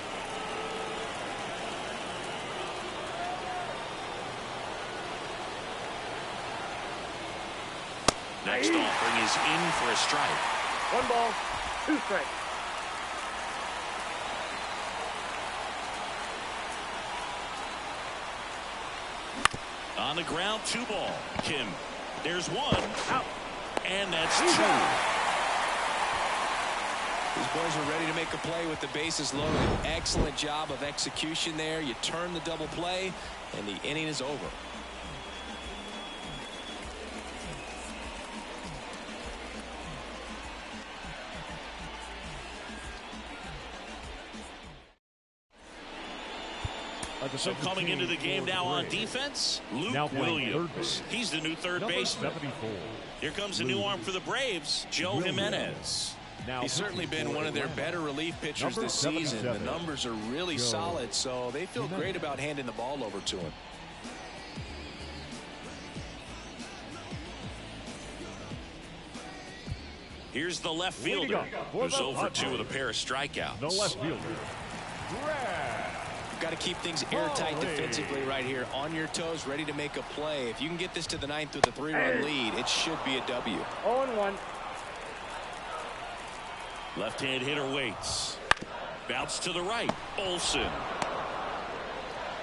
Next offering is in for a strike. 1 ball, 2 strikes. On the ground, 2 ball. Kim. There's 1. Out. And that's 2. These boys are ready to make a play with the bases loaded. Excellent job of execution there. You turn the double play, and the inning is over. So coming into the game now on defense, Luke Williams. He's the new third baseman. Here comes a new arm for the Braves, Joe Jimenez. He's certainly been one of their better relief pitchers this season. The numbers are really solid, so they feel great about handing the ball over to him. Here's the left fielder, who's over 2 with a pair of strikeouts. The left fielder, Brad. Got to keep things airtight defensively right here. On your toes, ready to make a play. If you can get this to the 9th with a 3-run lead, it should be a W. 0-1. Left-hand hitter waits. Bounce to the right. Olsen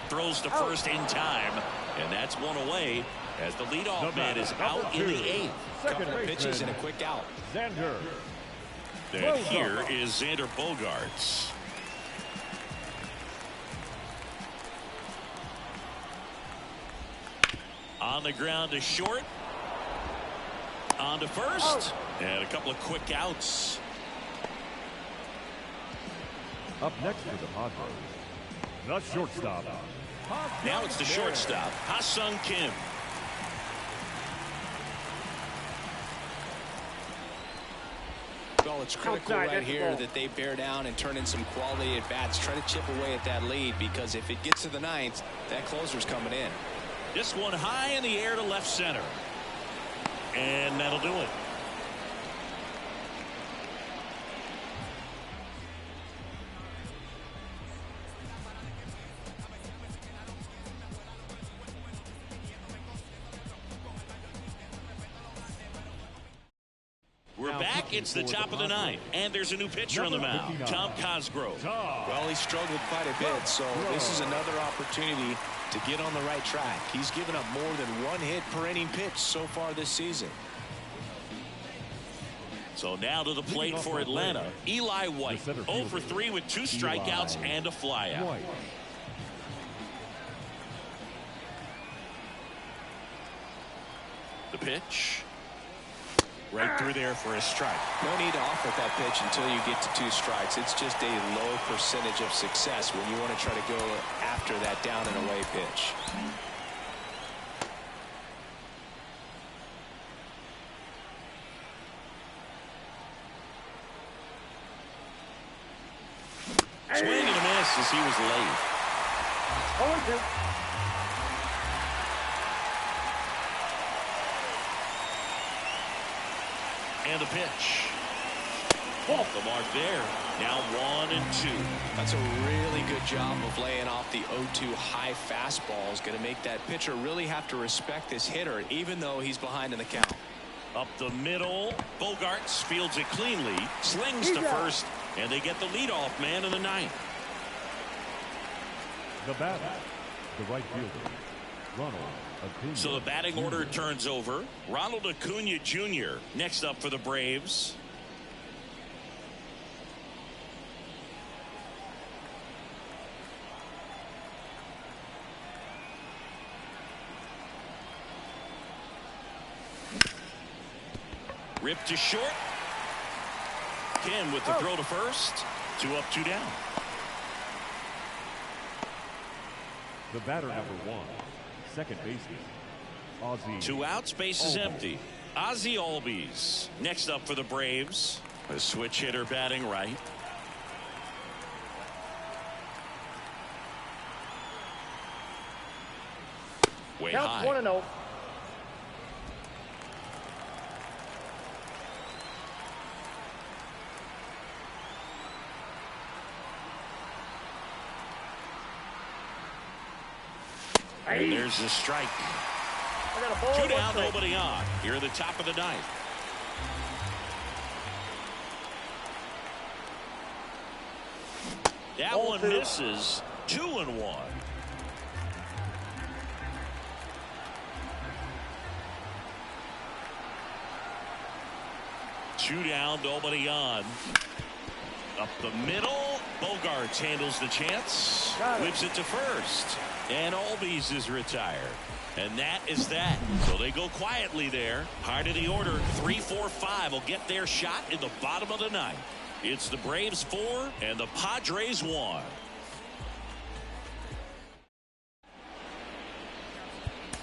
throws to first in time, and that's one away as the leadoff man is out in the 8th. Couple of pitches and a quick out. Xander. And here is Xander Bogaerts. On the ground to short. On to first. And a couple of quick outs. Up next for the Padres, the shortstop. Now it's the shortstop, Ha-Sung Kim. Well, it's critical right here that they bear down and turn in some quality at bats. Try to chip away at that lead, because if it gets to the 9th, that closer's coming in. This one high in the air to left center. And that'll do it. We're back. It's the top of the 9th, and there's a new pitcher on the mound, Tom Cosgrove. Well, he struggled quite a bit, so this is another opportunity to get on the right track. He's given up more than 1 hit per inning pitch so far this season. So now to the plate for Atlanta, Eli White, 0 for 3 with 2 strikeouts and a flyout. The pitch. Right through there for a strike. No need to offer that pitch until you get to 2 strikes. It's just a low percentage of success when you want to try to go after that down and away pitch. Swing and a miss as he was late. 0-2. And the pitch. Off the mark there. Now 1-2. That's a really good job of laying off the 0-2 high fastball. Is going to make that pitcher really have to respect this hitter, even though he's behind in the count. Up the middle. Bogaerts fields it cleanly. Slings to first. And they get the leadoff man in the 9th. The batter, the right fielder, Ronald Acuna. So the batting order turns over. Ronald Acuna Jr. next up for the Braves. Ripped to short. Kim with the throw to first. 2 up, 2 down. The batter number 1, second baseman, Ozzie. 2 outs, base is empty. Ozzie Albies next up for the Braves. A switch hitter batting right. Way Count high. 1-0. And there's the strike. I got a ball. 2 down, 1 strike. nobody on. Here at the top of the 9th. That Ball one 2. misses. 2-1. Two down, nobody on. Up the middle. Bogaerts handles the chance. Whips it to first. And Albies is retired. And that is that. So they go quietly there. Hard of the order. 3, 4, 5 will get their shot in the bottom of the 9th. It's the Braves 4 and the Padres 1.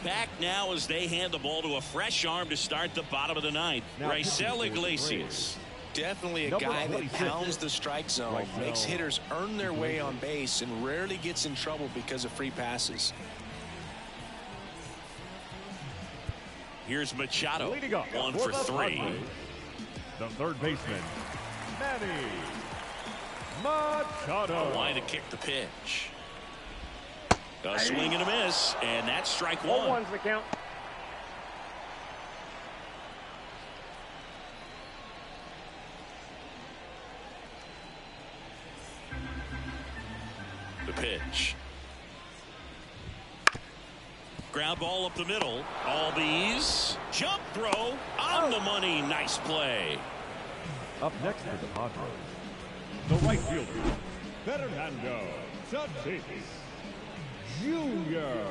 Back now as they hand the ball to a fresh arm to start the bottom of the 9th. Raisel Iglesias. Definitely a guy that pounds the strike zone, makes hitters earn their way on base, and rarely gets in trouble because of free passes. Here's Machado, Leading up 1 for for the 3. Padres, the third baseman, Manny Machado. A line to kick the pitch. A swing and a miss, and that's strike 0-1's one. the count. The pitch. Ground ball up the middle. Albies. Jump throw on the money. Nice play. Up next for the Padres, the right fielder, Fernando Tatis Jr.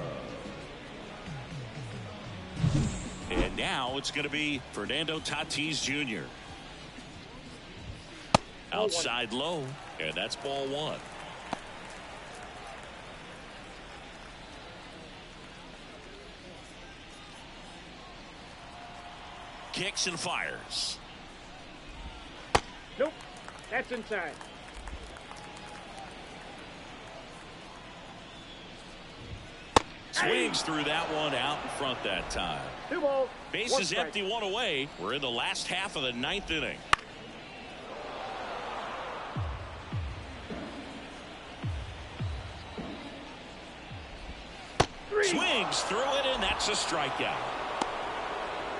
And now it's going to be Fernando Tatis Jr. Outside low, and that's ball one. Kicks and fires. Nope. That's inside. Swings through that one out in front that time. 2 balls. Bases empty, one away. We're in the last half of the ninth inning. Swings through it, and that's a strikeout.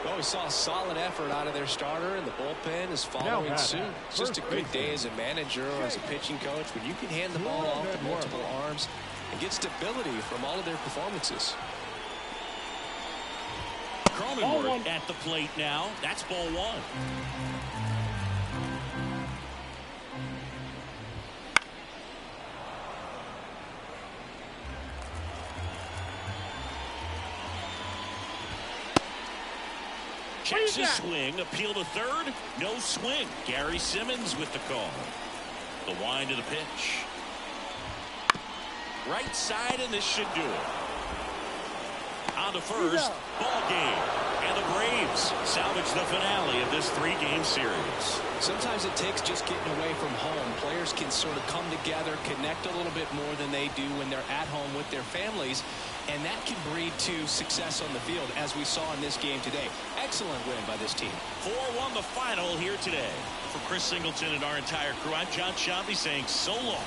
Well, we saw a solid effort out of their starter, and the bullpen is following suit. It's just a good day as a manager or as a pitching coach when you can hand the ball off to multiple arms and get stability from all of their performances. Cronenworth at the plate now. That's ball one. Checks his swing, appeal to third, no swing. Gary Simmons with the call. The wind of the pitch. Right side, and this should do it. On to first, ball game. And the Braves salvage the finale of this 3-game series. Sometimes it takes just getting away from home. Players can sort of come together, connect a little bit more than they do when they're at home with their families. And that can breed to success on the field, as we saw in this game today. Excellent win by this team. 4-1 the final here today. For Chris Singleton and our entire crew, I'm John Shambi saying so long.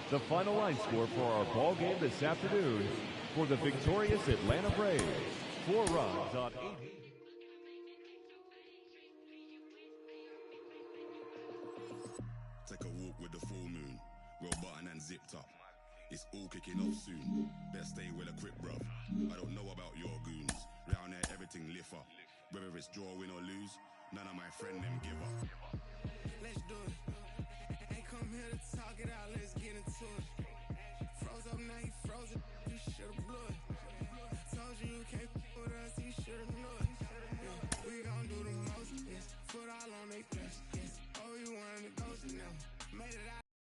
The final line score for our ball game this afternoon for the victorious Atlanta Braves. 4 runs on 8. Take a walk with the full moon, well buttoned and zipped up. It's all kicking off soon. Best stay well equipped, bruv. I don't know about your goons. Round there, everything lift up. Whether it's draw, win or lose, none of my friend them give up. Let's do it. Ain't come here to talk it out, let's get into it. Froze up, now you frozen. You should've blew it. Told you you can't with us, you